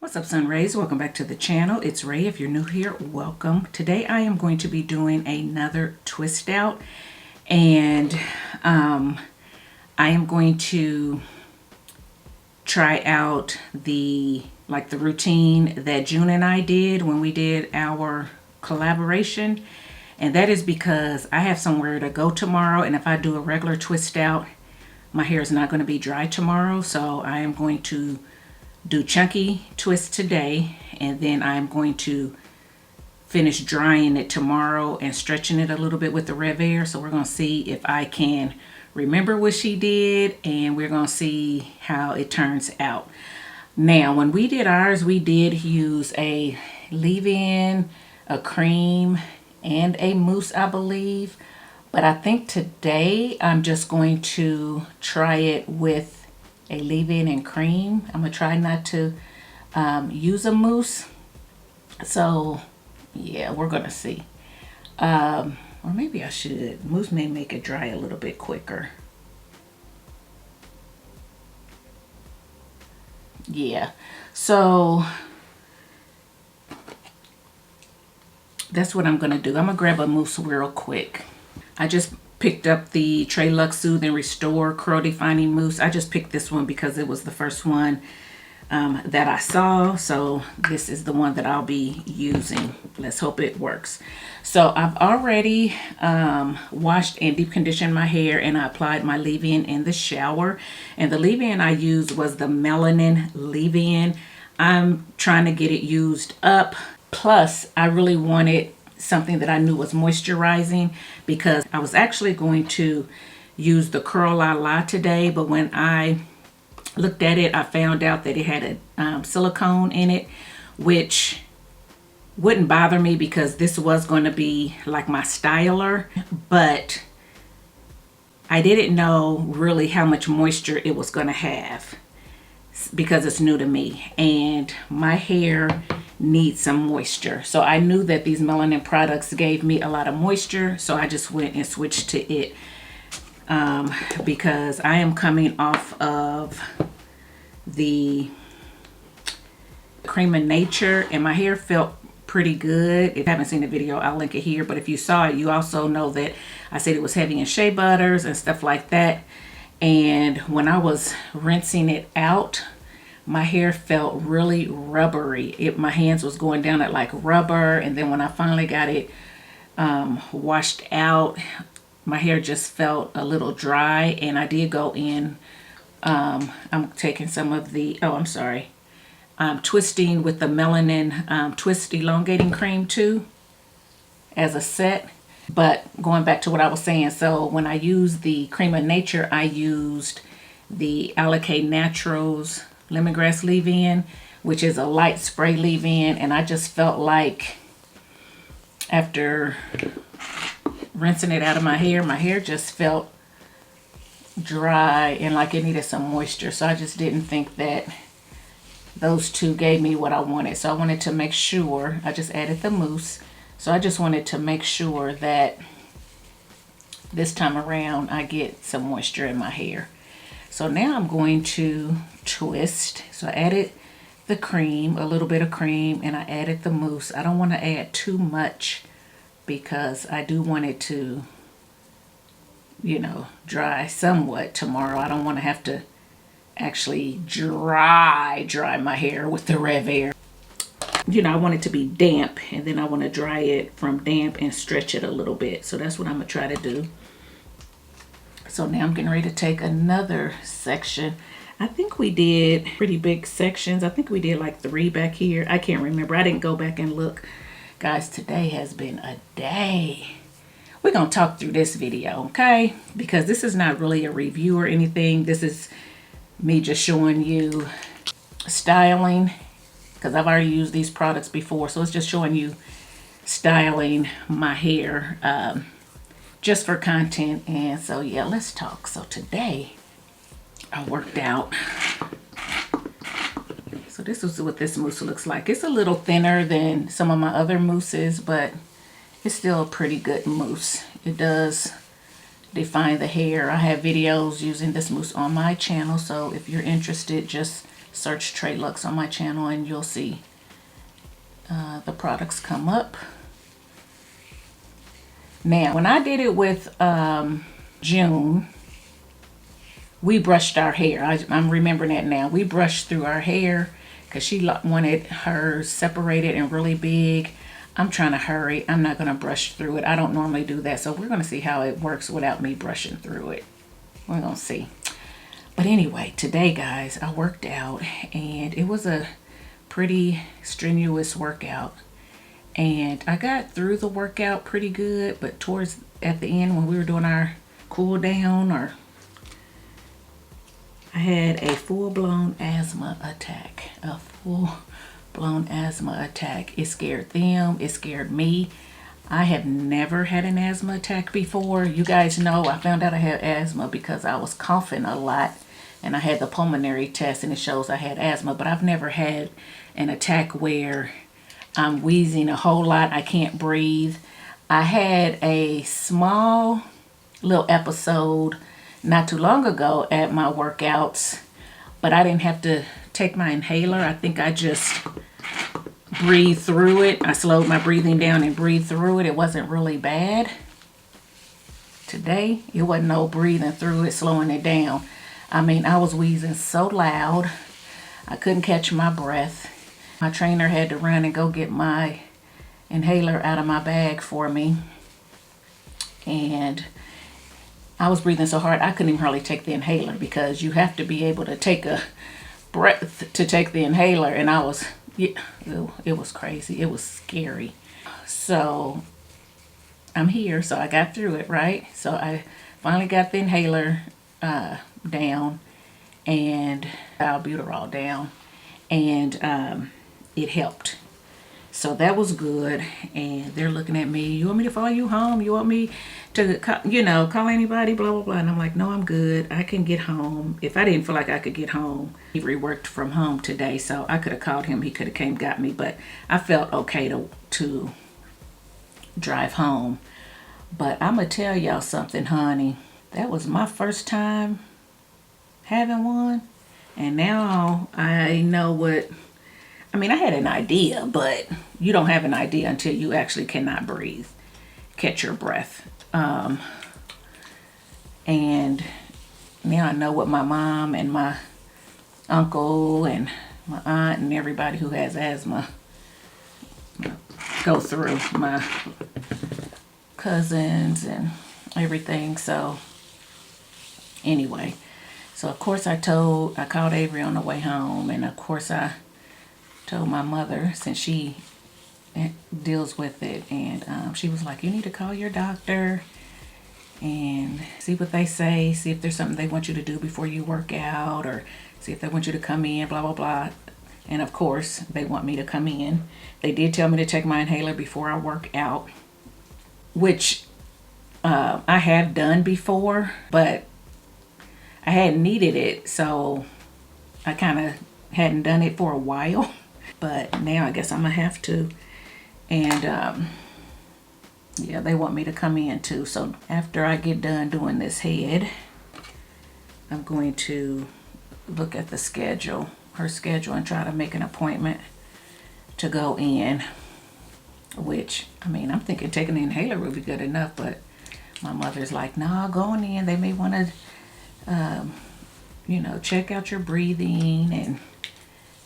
What's up, Sun Rays? Welcome back to the channel. It's Ray. If you're new here, welcome. Today I am going to be doing another twist out, and I am going to try out the routine that June and I did when we did our collaboration. And that is because I have somewhere to go tomorrow, and if I do a regular twist out, my hair is not going to be dry tomorrow. So I am going to do chunky twists today, and then I'm going to finish drying it tomorrow and stretching it a little bit with the RevAir. So we're going to see if I can remember what she did, and we're going to see how it turns out. Now, when we did ours, we did use a leave-in, a cream, and a mousse, I believe. But I think today I'm just going to try it with a leave-in and cream. I'm gonna try not to use a mousse. So yeah, we're gonna see. Or maybe I should. Mousse may make it dry a little bit quicker. Yeah, so that's what I'm gonna do. I'm gonna grab a mousse real quick. I just picked up the TreLuxe Soothe and Restore Curl Defining Mousse. I just picked this one because it was the first one that I saw. So this is the one that I'll be using. Let's hope it works. So I've already washed and deep conditioned my hair, and I applied my leave-in in the shower. And the leave-in I used was the Melanin leave-in. I'm trying to get it used up. Plus, I really wanted something that I knew was moisturizing, because I was actually going to use the Curl La La today, but when I looked at it, I found out that it had a silicone in it, which wouldn't bother me because this was going to be like my styler, but I didn't know really how much moisture it was going to have because it's new to me, and my hair needs some moisture. So I knew that these melanin products gave me a lot of moisture, so I just went and switched to it because I am coming off of the Cream of Nature, and my hair felt pretty good. If you haven't seen the video, I'll link it here, but if you saw it, you also know that I said it was heavy in shea butters and stuff like that. And when I was rinsing it out, my hair felt really rubbery. My hands was going down at like rubber, and then when I finally got it washed out, my hair just felt a little dry. And I did go in, I'm taking some of the, I'm twisting with the Melanin Twist Elongating Cream too as a set. But going back to what I was saying, so when I used the Cream of Nature, I used the Alake Naturals Lemongrass leave-in, which is a light spray leave-in, and I just felt like after rinsing it out of my hair just felt dry and like it needed some moisture. So I just didn't think that those two gave me what I wanted. So I wanted to make sure, I just added the mousse. So I just wanted to make sure that this time around I get some moisture in my hair. So now I'm going to twist. So I added the cream, a little bit of cream, and I added the mousse. I don't want to add too much because I do want it to, you know, dry somewhat tomorrow. I don't want to have to actually dry my hair with the RevAir. You know, I want it to be damp, and then I want to dry it from damp and stretch it a little bit. So that's what I'm going to try to do. So now I'm getting ready to take another section. I think we did pretty big sections. I think we did like 3 back here. I can't remember. I didn't go back and look. Guys, today has been a day. We're going to talk through this video, okay? Because this is not really a review or anything. This is me just showing you styling, because I've already used these products before. So it's just showing you styling my hair just for content. And so yeah, let's talk. So today I worked out. So this is what this mousse looks like. It's a little thinner than some of my other mousses, but it's still a pretty good mousse. It does define the hair. I have videos using this mousse on my channel, so if you're interested, just search TreLuxe on my channel and you'll see the products come up. Now, when I did it with June, we brushed our hair. I'm remembering that now. We brushed through our hair because she wanted hers separated and really big. I'm trying to hurry. I'm not going to brush through it. I don't normally do that. So we're going to see how it works without me brushing through it. We're going to see. But anyway, today, guys, I worked out and it was a pretty strenuous workout. And I got through the workout pretty good, but towards at the end when we were doing our cool down, I had a full-blown asthma attack. A full-blown asthma attack. It scared them. It scared me. I have never had an asthma attack before. You guys know I found out I had asthma because I was coughing a lot. And I had the pulmonary test and it shows I had asthma. But I've never had an attack where I'm wheezing a whole lot. I can't breathe. I had a small little episode not too long ago at my workouts, but I didn't have to take my inhaler. I think I just breathed through it. I slowed my breathing down and breathed through it. It wasn't really bad. Today, it wasn't no breathing through it, slowing it down. I mean, I was wheezing so loud, I couldn't catch my breath. My trainer had to run and go get my inhaler out of my bag for me. And I was breathing so hard I couldn't even hardly take the inhaler because you have to be able to take a breath to take the inhaler. And I was, yeah, it was crazy. It was scary. So I'm here. So I got through it, right? So I finally got the inhaler down and albuterol down. And it helped. So that was good. And they're looking at me, you want me to follow you home? You want me to, call anybody, blah, blah, blah. And I'm like, no, I'm good. I can get home. If I didn't feel like I could get home, he worked from home today. So I could have called him. He could have came got me. But I felt okay to drive home. But I'm going to tell y'all something, honey. That was my first time having one. And now I know what... I mean, I had an idea, but you don't have an idea until you actually cannot breathe, catch your breath. And now I know what my mom and my uncle and my aunt and everybody who has asthma go through. My cousins and everything. So anyway, so of course I called Avery on the way home, and of course I told my mother, since she deals with it, and she was like, you need to call your doctor and see what they say, see if there's something they want you to do before you work out, or see if they want you to come in, blah, blah, blah. And of course, they want me to come in. They did tell me to take my inhaler before I work out, which I have done before, but I hadn't needed it, so I kind of hadn't done it for a while. But now I guess I'm gonna have to. And yeah, they want me to come in too. So after I get done doing this head, I'm going to look at the schedule, her schedule, and try to make an appointment to go in. Which, I mean, I'm thinking taking the inhaler would be good enough, but my mother's like, nah, going in, they may want to check out your breathing and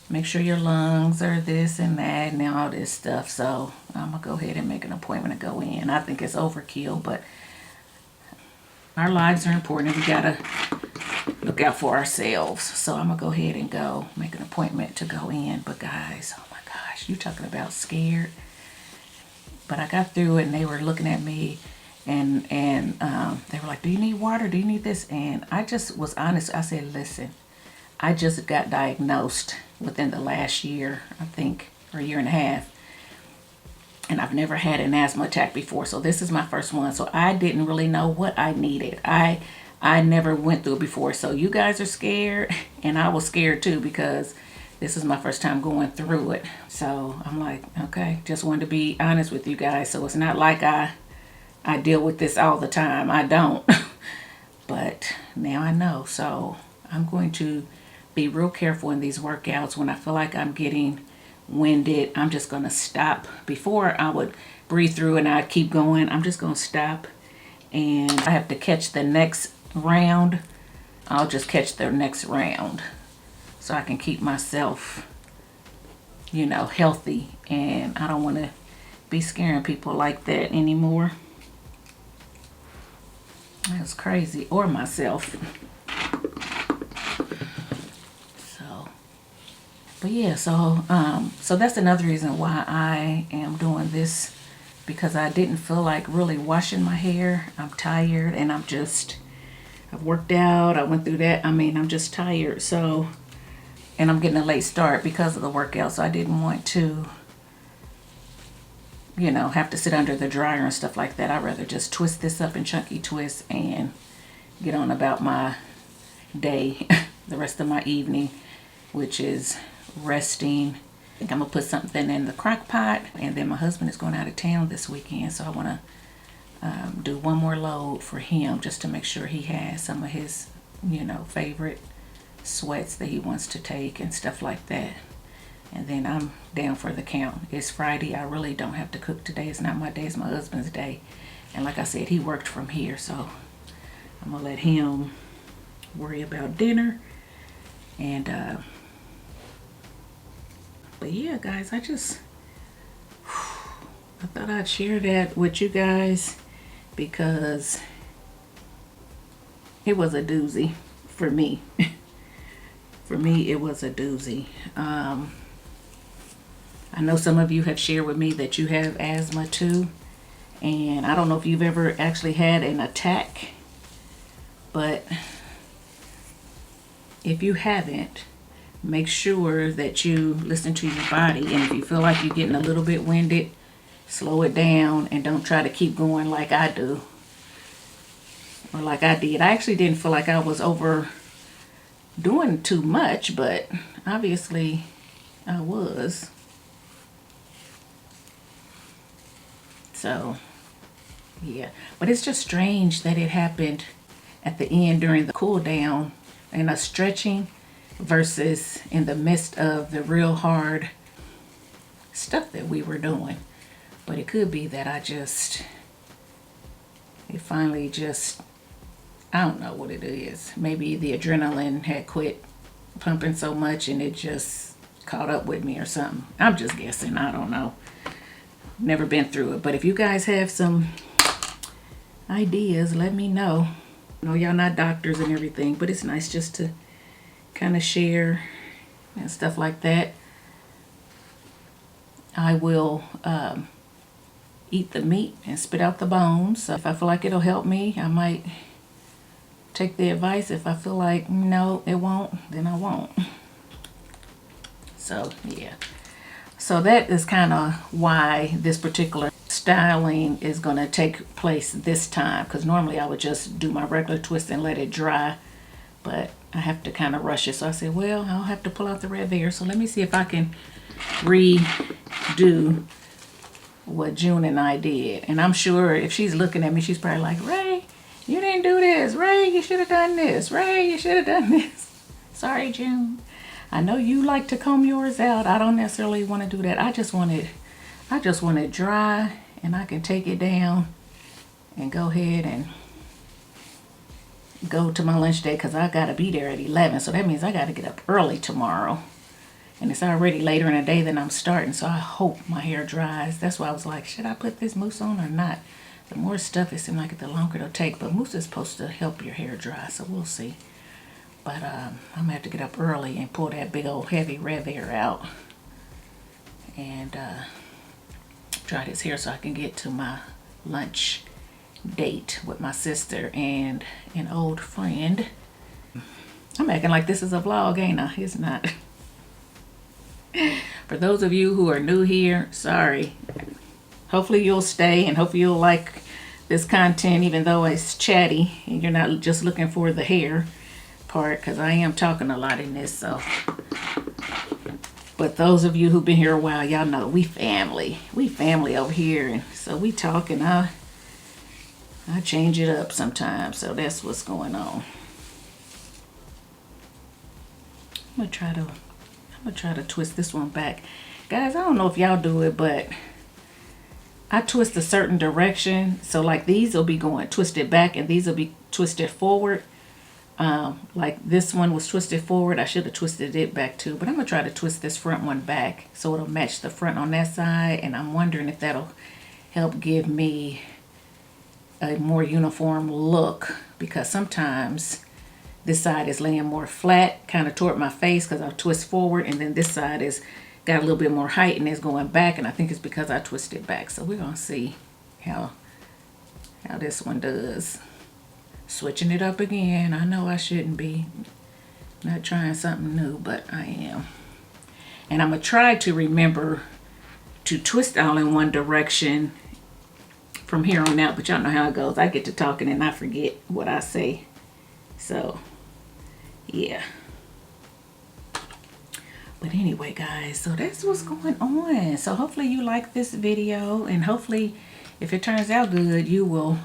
make sure your lungs are this and that and all this stuff. So I'm gonna go ahead and make an appointment to go in. I think it's overkill, but our lives are important. We gotta look out for ourselves. So I'm gonna go ahead and go make an appointment to go in. But guys, oh my gosh, you talking about scared. But I got through it and they were looking at me and they were like, do you need water? Do you need this? And I just was honest. I said, listen, I just got diagnosed within the last year, I think, or a year and a half. And I've never had an asthma attack before. So this is my first one. So I didn't really know what I needed. I never went through it before. So you guys are scared. And I was scared too because this is my first time going through it. So I'm like, okay, just wanted to be honest with you guys. So it's not like I deal with this all the time. I don't. But now I know. So I'm going to be real careful in these workouts. When I feel like I'm getting winded, I'm just going to stop. Before I would breathe through and I'd keep going. I'm just going to stop, and I have to catch the next round. I'll just catch the next round so I can keep myself, you know, healthy. And I don't want to be scaring people like that anymore. That's crazy. Or myself. So, but yeah, so that's another reason why I am doing this, because I didn't feel like really washing my hair. I'm tired, and I've worked out, I went through that. I mean, I'm just tired. So, and I'm getting a late start because of the workout. So I didn't want to, you know, have to sit under the dryer and stuff like that. I'd rather just twist this up in chunky twists and get on about my day, the rest of my evening, which is resting. I think I'm gonna put something in the crock pot, and then my husband is going out of town this weekend, so I want to do one more load for him just to make sure he has some of his, you know, favorite sweats that he wants to take and stuff like that. And then I'm down for the count. It's Friday. I really don't have to cook today. It's not my day. It's my husband's day. And like I said, he worked from here, so I'm gonna let him worry about dinner. And but yeah, guys, I thought I'd share that with you guys, because it was a doozy for me. For me, it was a doozy. I know some of you have shared with me that you have asthma too, and I don't know if you've ever actually had an attack, but if you haven't, make sure that you listen to your body. And if you feel like you're getting a little bit winded, slow it down and don't try to keep going like I do, or like I did. I actually didn't feel like I was overdoing too much, but obviously I was. So yeah, but it's just strange that it happened at the end during the cool down and us stretching versus in the midst of the real hard stuff that we were doing. But it could be that it finally just, I don't know what it is. Maybe the adrenaline had quit pumping so much and it just caught up with me or something. I'm just guessing. I don't know. Never been through it. But if you guys have some ideas, let me know. I know y'all not doctors and everything, but it's nice just to kind of share and stuff like that. I will eat the meat and spit out the bones. So if I feel like it'll help me, I might take the advice. If I feel like no, it won't, then I won't. So yeah. So that is kind of why this particular styling is going to take place this time, because normally I would just do my regular twist and let it dry, but I have to kind of rush it. So I said, well, I'll have to pull out the RevAir. So let me see if I can redo what June and I did. And I'm sure if she's looking at me, she's probably like, Rae, you didn't do this. Rae, you should have done this. Rae, you should have done this. Sorry, June. I know you like to comb yours out. I don't necessarily want to do that. I just want it dry, and I can take it down and go ahead and go to my lunch day, because I got to be there at 11. So that means I got to get up early tomorrow. And it's already later in the day than I'm starting, so I hope my hair dries. That's why I was like, should I put this mousse on or not? The more stuff, it seems like the longer it'll take. But mousse is supposed to help your hair dry, so we'll see. But I'm going to have to get up early and pull that big old heavy RevAir out. And dry this hair so I can get to my lunch date with my sister and an old friend. I'm acting like this is a vlog, ain't I? It's not. For those of you who are new here, sorry. Hopefully you'll stay, and hopefully you'll like this content, even though it's chatty and you're not just looking for the hair part, because I am talking a lot in this. So, but those of you who've been here a while, y'all know we family over here, and so we talk, and I change it up sometimes. So that's what's going on. gonna try to twist this one back. Guys, I don't know if y'all do it, but I twist a certain direction. So like these will be going twisted back and these will be twisted forward. Like this one was twisted forward. I should have twisted it back too, but I'm gonna try to twist this front one back so it'll match the front on that side. And I'm wondering if that'll help give me a more uniform look, because sometimes this side is laying more flat kind of toward my face because I'll twist forward, and then this side is got a little bit more height and it's going back, and I think it's because I twisted back. So we're gonna see how this one does. Switching it up again. I know I shouldn't be not trying something new, but I am. And I'm gonna try to remember to twist all in one direction from here on out, but y'all know how it goes. I get to talking and I forget what I say. So yeah. But anyway, guys, so that's what's going on. So hopefully you like this video, and hopefully if it turns out good, you will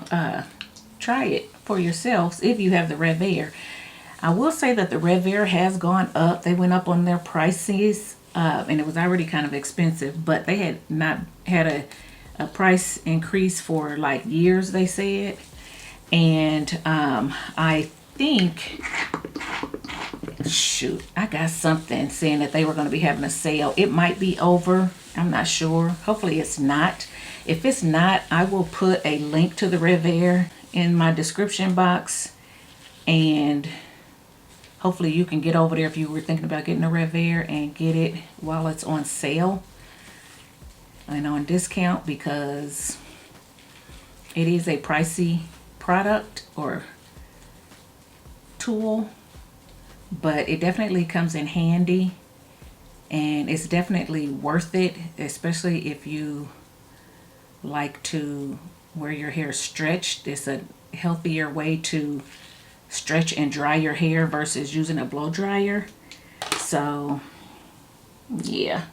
try it for yourselves if you have the RevAir. I will say that the RevAir has gone up. They went up on their prices, and it was already kind of expensive, but they had not had a price increase for like years, they said. And I think, shoot, I got something saying that they were going to be having a sale. It might be over. I'm not sure. Hopefully it's not. If it's not, I will put a link to the RevAir in my description box, and hopefully you can get over there if you were thinking about getting a RevAir and get it while it's on sale and on discount, because it is a pricey product or tool, but it definitely comes in handy, and it's definitely worth it, especially if you like to wear your hair stretched. It's a healthier way to stretch and dry your hair versus using a blow dryer. So yeah,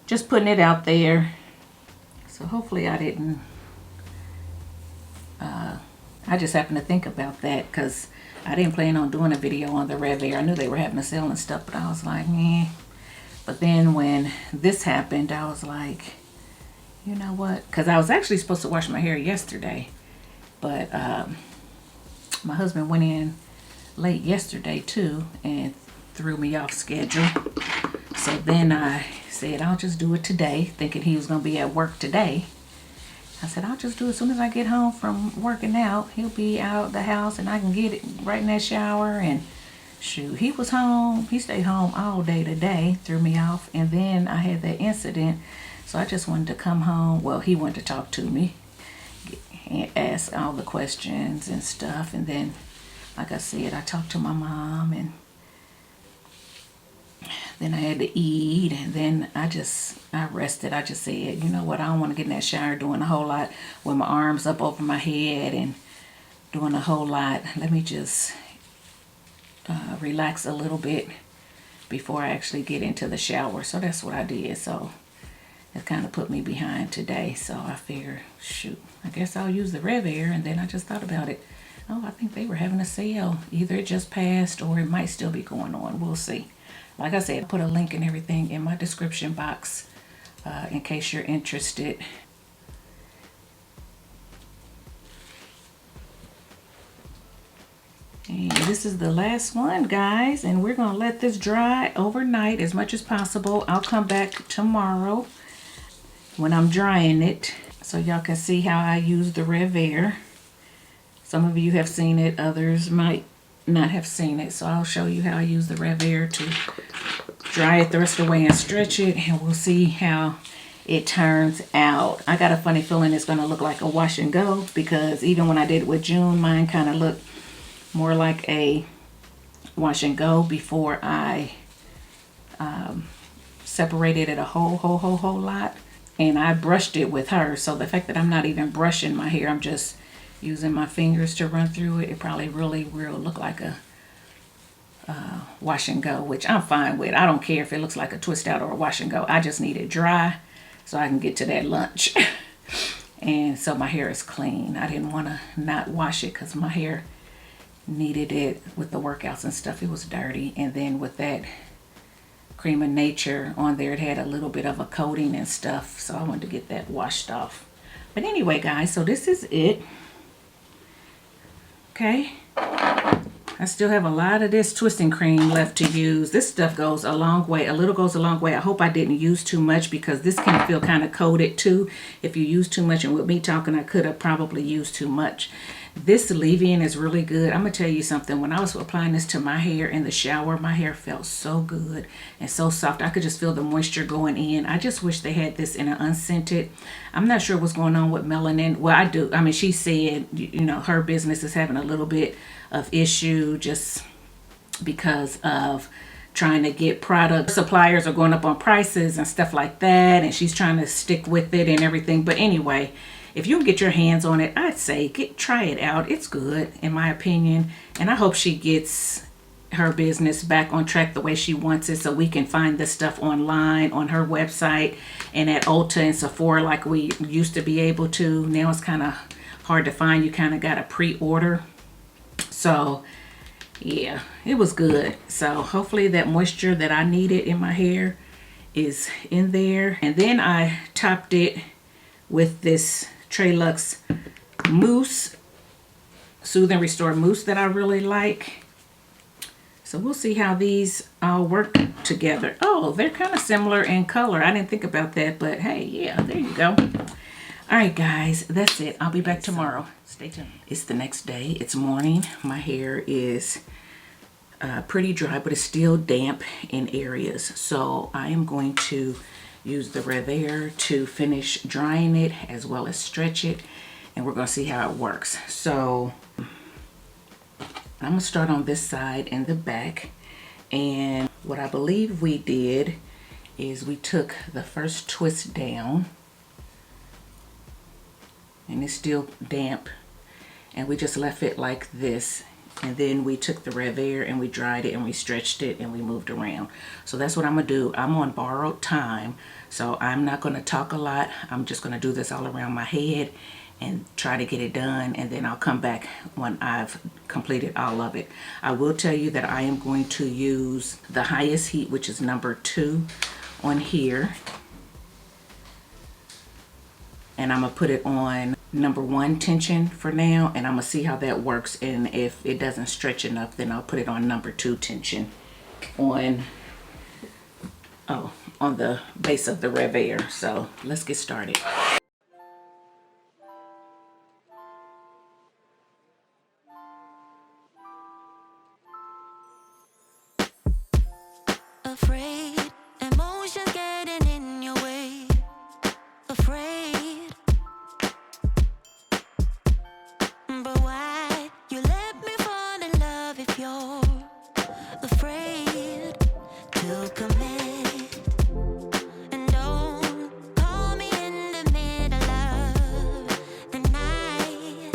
just putting it out there. So hopefully I didn't I just happened to think about that because I didn't plan on doing a video on the RevAir. I knew they were having a sale and stuff, but I was like, eh. But then when this happened, I was like, you know what? Because I was actually supposed to wash my hair yesterday, but my husband went in late yesterday too and threw me off schedule. So then I said, I'll just do it today, thinking he was going to be at work today. I said, I'll just do it as soon as I get home from working out. He'll be out of the house and I can get it right in that shower. And shoot, he was home. He stayed home all day today, threw me off. And then I had that incident. So I just wanted to come home. Well, he wanted to talk to me and ask all the questions and stuff. And then, like I said, I talked to my mom, and then I had to eat, and then I rested. I just said, you know what, I don't want to get in that shower doing a whole lot with my arms up over my head and doing a whole lot. Let me just relax a little bit before I actually get into the shower. So that's what I did. So it kind of put me behind today. So I figured, shoot, I guess I'll use the RevAir. And then I just thought about it. Oh, I think they were having a sale. Either it just passed or it might still be going on. We'll see. Like I said, I put a link and everything in my description box in case you're interested. And this is the last one, guys, and we're gonna let this dry overnight as much as possible. I'll come back tomorrow when I'm drying it so y'all can see how I use the RevAir. Some of you have seen it, others might not have seen it, so I'll show you how I use the RevAir to dry it the rest of the way and stretch it, and we'll see how it turns out. I got a funny feeling it's gonna look like a wash and go, because even when I did it with June, mine kind of looked more like a wash and go before I separated it a whole lot, and I brushed it with her. So the fact that I'm not even brushing my hair, I'm just using my fingers to run through it, it probably really will look like a wash and go, which I'm fine with. I don't care if it looks like a twist out or a wash and go. I just need it dry so I can get to that lunch. And so my hair is clean. I didn't want to not wash it because my hair needed it with the workouts and stuff. It was dirty. And then with that Cream of Nature on there, it had a little bit of a coating and stuff. So I wanted to get that washed off. But anyway, guys, so this is it. Okay. I still have a lot of this twisting cream left to use. This stuff goes a long way. A little goes a long way. I hope I didn't use too much because this can feel kind of coated too if you use too much. And with me talking, I could have probably used too much. This leave-in is really good. I'm going to tell you something. When I was applying this to my hair in the shower, my hair felt so good and so soft. I could just feel the moisture going in. I just wish they had this in an unscented. I'm not sure what's going on with Melanin. Well, I do. I mean, she said, you know, her business is having a little bit of issue just because of trying to get product. Suppliers are going up on prices and stuff like that, and she's trying to stick with it and everything. But anyway, if you can get your hands on it, I'd say try it out. It's good in my opinion, and I hope she gets her business back on track the way she wants it, so we can find this stuff online on her website and at Ulta and Sephora like we used to be able to. Now it's kind of hard to find. You kind of got to pre-order. So yeah, it was good. So hopefully that moisture that I needed in my hair is in there. And then I topped it with this TreLuxe Mousse, Soothe and Restore Mousse that I really like. So we'll see how these all work together. Oh, they're kind of similar in color. I didn't think about that, but hey, yeah, there you go. All right, guys, that's it. I'll be back tomorrow. Stay tuned. It's the next day. It's morning. My hair is pretty dry, but it's still damp in areas. So I am going to use the RevAir to finish drying it as well as stretch it. And we're going to see how it works. So I'm going to start on this side and the back. And what I believe we did is we took the first twist down. And it's still damp, and we just left it like this, and then we took the RevAir and we dried it and we stretched it and we moved around. So that's what I'm gonna do. I'm on borrowed time, so I'm not gonna talk a lot. I'm just gonna do this all around my head and try to get it done, and then I'll come back when I've completed all of it. I will tell you that I am going to use the highest heat, which is number 2 on here. And I'm gonna put it on number 1 tension for now, and I'm gonna see how that works, and if it doesn't stretch enough, then I'll put it on number 2 tension on the base of the RevAir. So let's get started. Afraid, emotions getting in your way. Afraid, but why you let me fall in love if you're afraid to commit? And don't call me in the middle of the night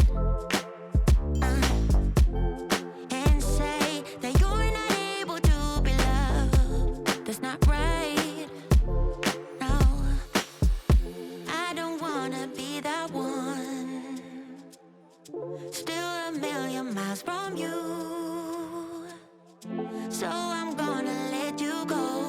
and say that you're not able to be loved. That's not right. No, I don't wanna be that one. Still a million miles from you, so I'm gonna let you go.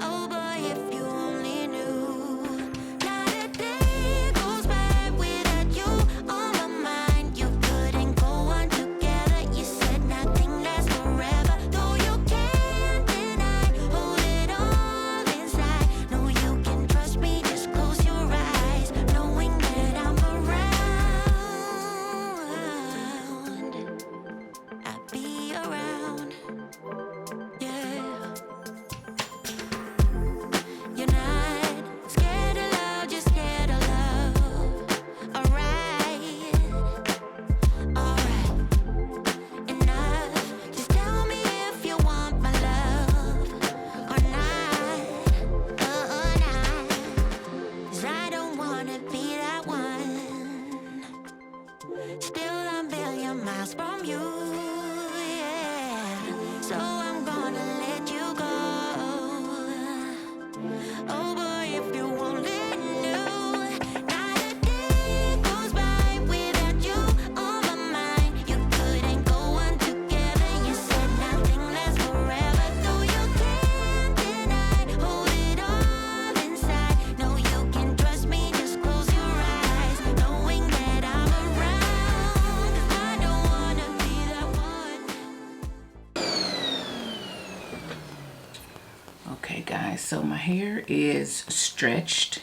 Oh boy, if you only knew. Not a day goes by without you on my mind. You couldn't go on together. You said nothing lasts forever, though you can't deny. Hold it all inside. No, you can trust me. Just close your eyes, knowing that I'm around. I'll be around. Okay guys, so my hair is stretched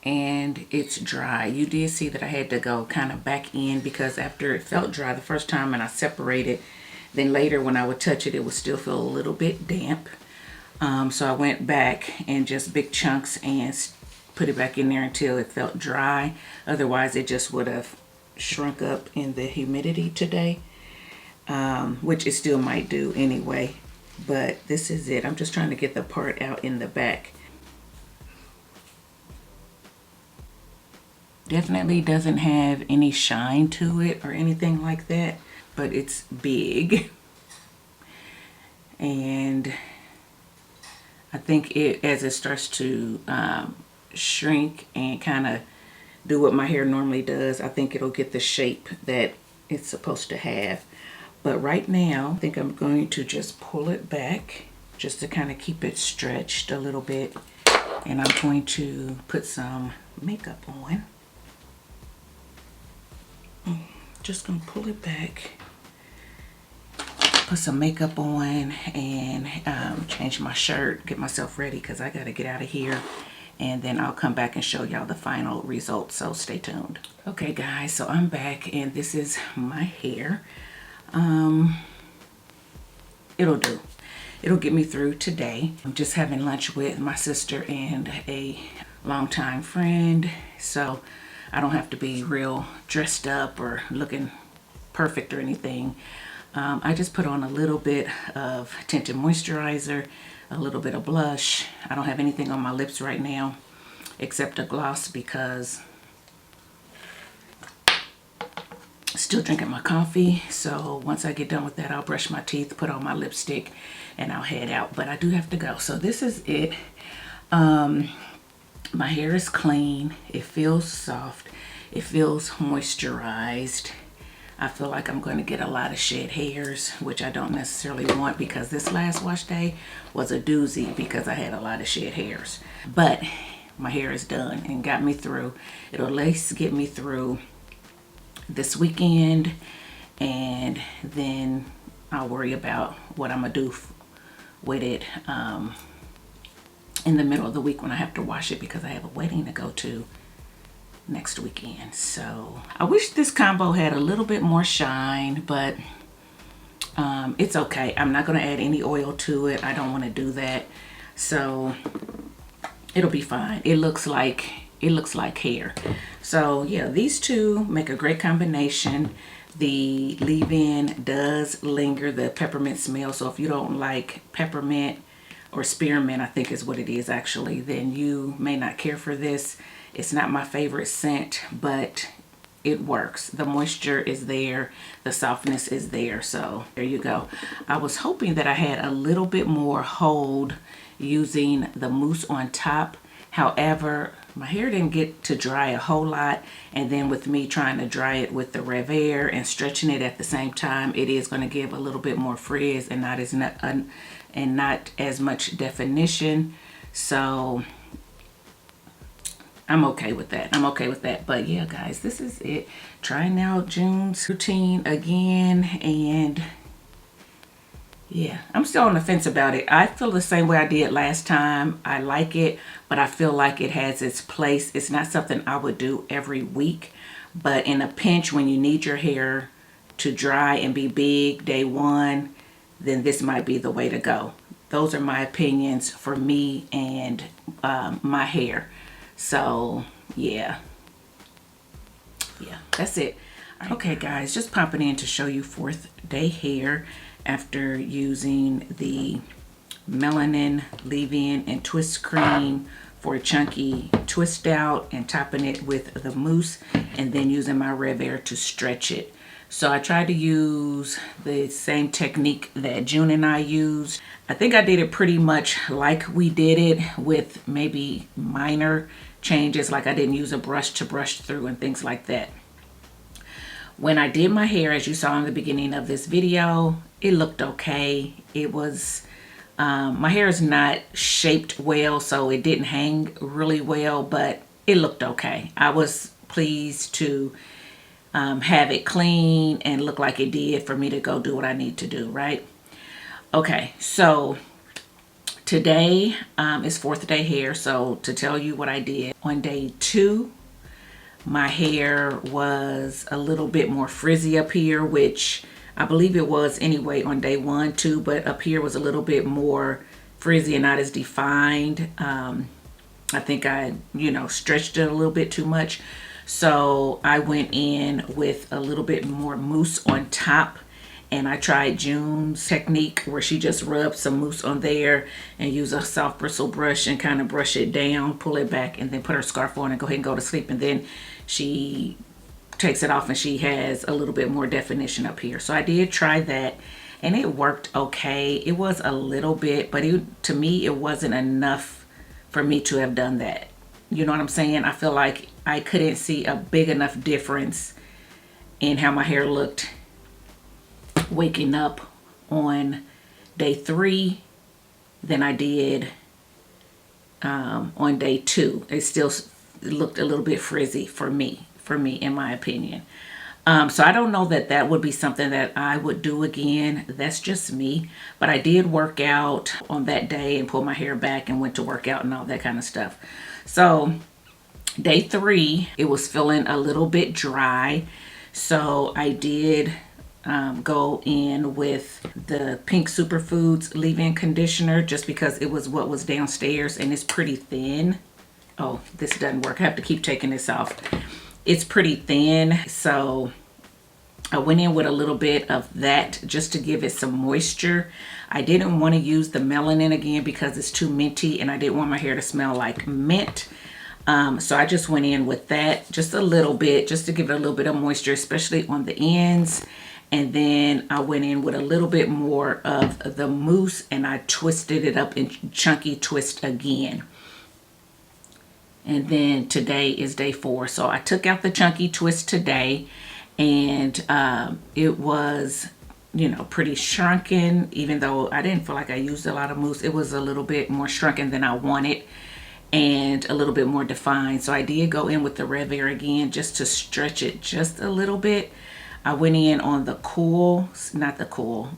and it's dry. You did see that I had to go kind of back in because after it felt dry the first time and I separated, then later when I would touch it, it would still feel a little bit damp. So I went back and just big chunks and put it back in there until it felt dry. Otherwise it just would have shrunk up in the humidity today, which it still might do anyway. But this is it. I'm just trying to get the part out in the back. Definitely doesn't have any shine to it or anything like that, but it's big. And I think as it starts to shrink and kind of do what my hair normally does, I think it'll get the shape that it's supposed to have. But right now, I think I'm going to just pull it back just to kind of keep it stretched a little bit. And I'm going to put some makeup on. Just gonna pull it back, put some makeup on, and change my shirt, get myself ready because I gotta get out of here. And then I'll come back and show y'all the final results, so stay tuned. Okay guys, so I'm back and this is my hair. It'll do. It'll get me through today. I'm just having lunch with my sister and a longtime friend, so I don't have to be real dressed up or looking perfect or anything. I just put on a little bit of tinted moisturizer, a little bit of blush. I don't have anything on my lips right now except a gloss because still drinking my coffee. So once I get done with that, I'll brush my teeth, put on my lipstick, and I'll head out. But I do have to go. So this is it. My hair is clean. It feels soft. It feels moisturized. I feel like I'm going to get a lot of shed hairs, which I don't necessarily want because this last wash day was a doozy because I had a lot of shed hairs. But my hair is done and got me through. It'll at least get me through this weekend, and then I'll worry about what I'm going to do with it in the middle of the week when I have to wash it because I have a wedding to go to next weekend. So I wish this combo had a little bit more shine, but it's okay. I'm not going to add any oil to it. I don't want to do that. So it'll be fine. It looks like hair. So yeah, these two make a great combination. The leave-in does linger, the peppermint smell. So if you don't like peppermint or spearmint, I think is what it is actually, then you may not care for this. It's not my favorite scent, but it works. The moisture is there, the softness is there, so there you go. I was hoping that I had a little bit more hold using the mousse on top. However, my hair didn't get to dry a whole lot, and then with me trying to dry it with the RevAir and stretching it at the same time, it is going to give a little bit more frizz and not as much definition. So I'm okay with that. I'm okay with that. But yeah, guys, this is it. Trying out June's routine again, and yeah, I'm still on the fence about it. I feel the same way I did last time. I like it, but I feel like it has its place. It's not something I would do every week, but in a pinch when you need your hair to dry and be big day one, then this might be the way to go. Those are my opinions for me and my hair. So yeah, that's it. Okay guys, just popping in to show you 4th day hair after using the melanin leave-in and twist cream for a chunky twist out and topping it with the mousse, and then using my RevAir to stretch it. So I tried to use the same technique that June and I used. I think I did it pretty much like we did it, with maybe minor changes, like I didn't use a brush to brush through and things like that. When I did my hair, as you saw in the beginning of this video, it looked okay. It was, my hair is not shaped well, so it didn't hang really well, but it looked okay. I was pleased to have it clean and look like it did for me to go do what I need to do, right? Okay, so Today is 4th day hair, so to tell you what I did on day 2, my hair was a little bit more frizzy up here, which I believe it was anyway on day 1 too, but up here was a little bit more frizzy and not as defined. I think I, stretched it a little bit too much. So I went in with a little bit more mousse on top, and I tried June's technique where she just rubbed some mousse on there and use a soft bristle brush and kind of brush it down, pull it back, and then put her scarf on and go ahead and go to sleep. And then she takes it off and she has a little bit more definition up here. So I did try that and it worked okay. It was a little bit, but to me it wasn't enough for me to have done that. You know what I'm saying? I feel like I couldn't see a big enough difference in how my hair looked waking up on day 3 than I did on day 2. It still looked a little bit frizzy for me in my opinion. So I don't know that that would be something that I would do again. That's just me. But I did work out on that day and pulled my hair back and went to work out and all that kind of stuff. So day 3, it was feeling a little bit dry. So I did go in with the Pink Superfoods leave-in conditioner just because it was what was downstairs and it's pretty thin. Oh, this doesn't work. I have to keep taking this off. It's pretty thin, so I went in with a little bit of that just to give it some moisture. I didn't want to use the melanin again because it's too minty and I didn't want my hair to smell like mint. So I just went in with that just a little bit just to give it a little bit of moisture, especially on the ends. And then I went in with a little bit more of the mousse and I twisted it up in chunky twist again. And then today is day 4. So I took out the chunky twist today and it was, pretty shrunken, even though I didn't feel like I used a lot of mousse. It was a little bit more shrunken than I wanted and a little bit more defined. So I did go in with the RevAir again just to stretch it just a little bit. I went in on the cool, not the cool.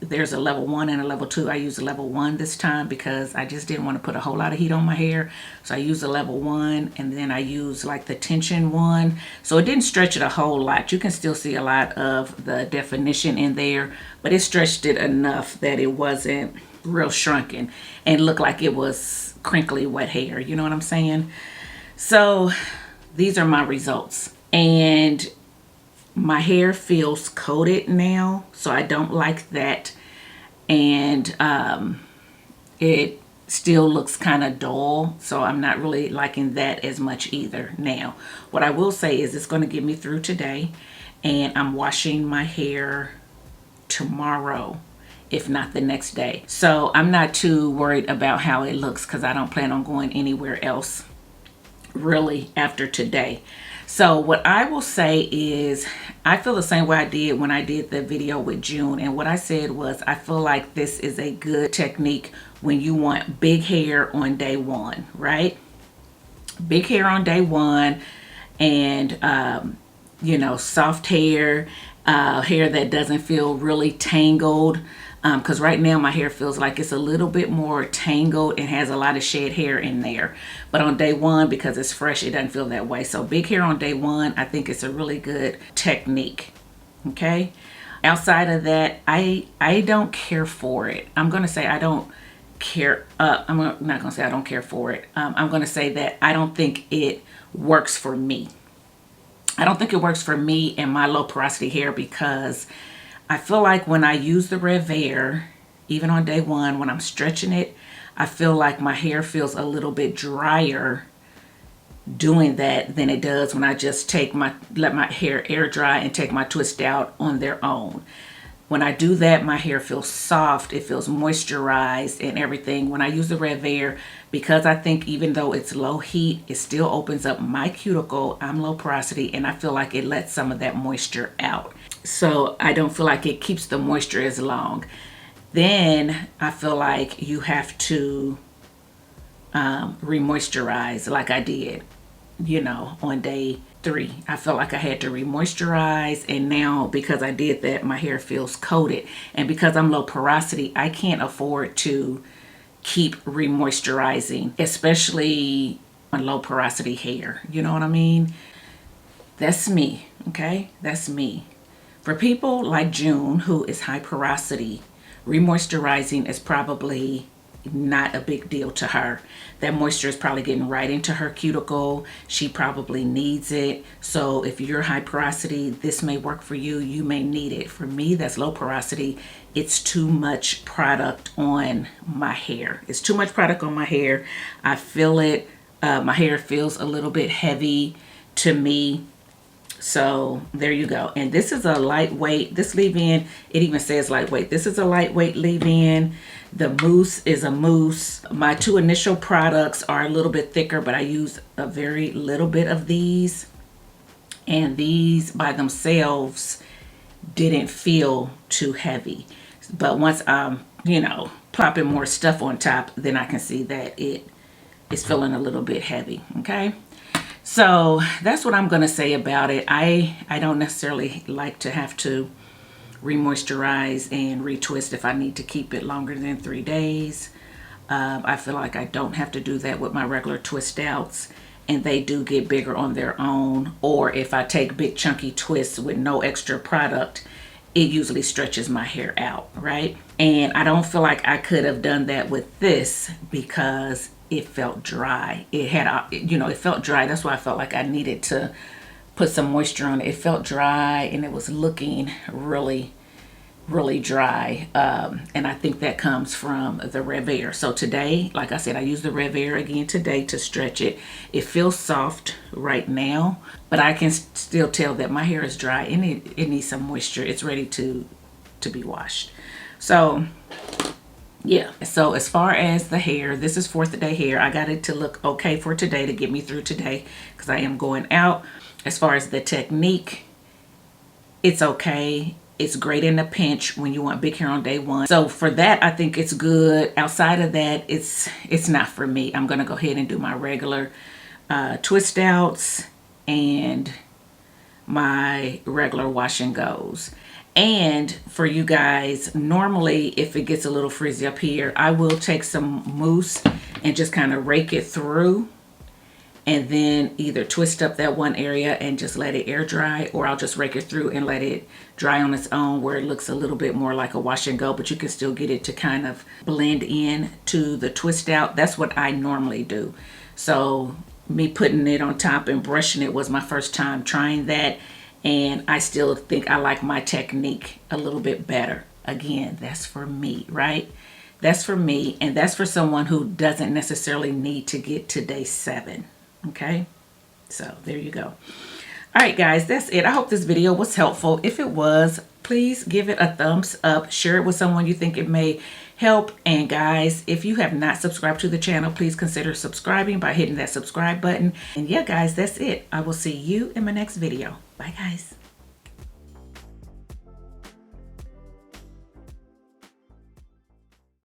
There's a level 1 and a level 2. I used a level 1 this time because I just didn't want to put a whole lot of heat on my hair. So I used a level 1 and then I used like the tension one. So it didn't stretch it a whole lot. You can still see a lot of the definition in there, but it stretched it enough that it wasn't real shrunken and looked like it was crinkly wet hair. You know what I'm saying? So these are my results. And my hair feels coated now, so I don't like that. And it still looks kind of dull, so I'm not really liking that as much either now. What I will say is it's going to get me through today, and I'm washing my hair tomorrow, if not the next day. So I'm not too worried about how it looks because I don't plan on going anywhere else really after today. So what I will say is I feel the same way I did when I did the video with June. And what I said was I feel like this is a good technique when you want big hair on day 1, right? Big hair on day 1 and, soft hair, hair that doesn't feel really tangled. Because right now my hair feels like it's a little bit more tangled and has a lot of shed hair in there. But on day 1, because it's fresh, it doesn't feel that way. So big hair on day 1, I think it's a really good technique. Okay. Outside of that, I don't care for it. I'm going to say I don't care. I'm not going to say I don't care for it. I'm going to say that I don't think it works for me. I don't think it works for me and my low porosity hair because I feel like when I use the RevAir, even on day 1, when I'm stretching it, I feel like my hair feels a little bit drier doing that than it does when I just let my hair air dry and take my twist out on their own. When I do that, my hair feels soft, it feels moisturized and everything. When I use the RevAir, because I think even though it's low heat, it still opens up my cuticle. I'm low porosity and I feel like it lets some of that moisture out. So I don't feel like it keeps the moisture as long. Then I feel like you have to re-moisturize like I did, on day 3. I felt like I had to re-moisturize, and now because I did that, my hair feels coated. And because I'm low porosity, I can't afford to keep remoisturizing, especially on low porosity hair. You know what I mean? That's me, okay? That's me. For people like June, who is high porosity, remoisturizing is probably not a big deal to her. That moisture is probably getting right into her cuticle. She probably needs it. So if you're high porosity, this may work for you. You may need it. For me, that's low porosity. It's too much product on my hair. It's too much product on my hair. I feel it. My hair feels a little bit heavy to me. So there you go. And this is a lightweight, this leave-in, it even says lightweight. This is a lightweight leave-in. The mousse is a mousse. My two initial products are a little bit thicker, but I use a very little bit of these. And these by themselves didn't feel too heavy. But once I'm, you know, plopping more stuff on top, then I can see that it is feeling a little bit heavy, okay? So that's what I'm going to say about it. I don't necessarily like to have to remoisturize and retwist if I need to keep it longer than 3 days. I feel like I don't have to do that with my regular twist outs, and they do get bigger on their own. Or if I take big chunky twists with no extra product, it usually stretches my hair out, right? And I don't feel like I could have done that with this because it felt dry. It had, you know, it felt dry. That's why I felt like I needed to put some moisture on it. It felt dry and it was looking really, really dry. And I think that comes from the RevAir. So today, like I said, I used the RevAir again today to stretch it. It feels soft right now, but I can still tell that my hair is dry and it needs some moisture. It's ready to be washed. So yeah, so as far as the hair, this is 4th day hair. I got it to look okay for today to get me through today because I am going out. As far as the technique, it's okay. It's great in a pinch when you want big hair on day one. So for that, I think it's good. Outside of that, it's not for me. I'm going to go ahead and do my regular twist outs and my regular wash and goes. And for you guys, normally if it gets a little frizzy up here, I will take some mousse and just kind of rake it through and then either twist up that one area and just let it air dry, or I'll just rake it through and let it dry on its own where it looks a little bit more like a wash and go, but you can still get it to kind of blend in to the twist out. That's what I normally do. So me putting it on top and brushing it was my first time trying that. And I still think I like my technique a little bit better. Again, that's for me, right? That's for me, and that's for someone who doesn't necessarily need to get to day 7, okay? So there you go. All right, guys, that's it. I hope this video was helpful. If it was, please give it a thumbs up. Share it with someone you think it may help. And guys, if you have not subscribed to the channel, please consider subscribing by hitting that subscribe button. And yeah, guys, that's it. I will see you in my next video. Bye, guys.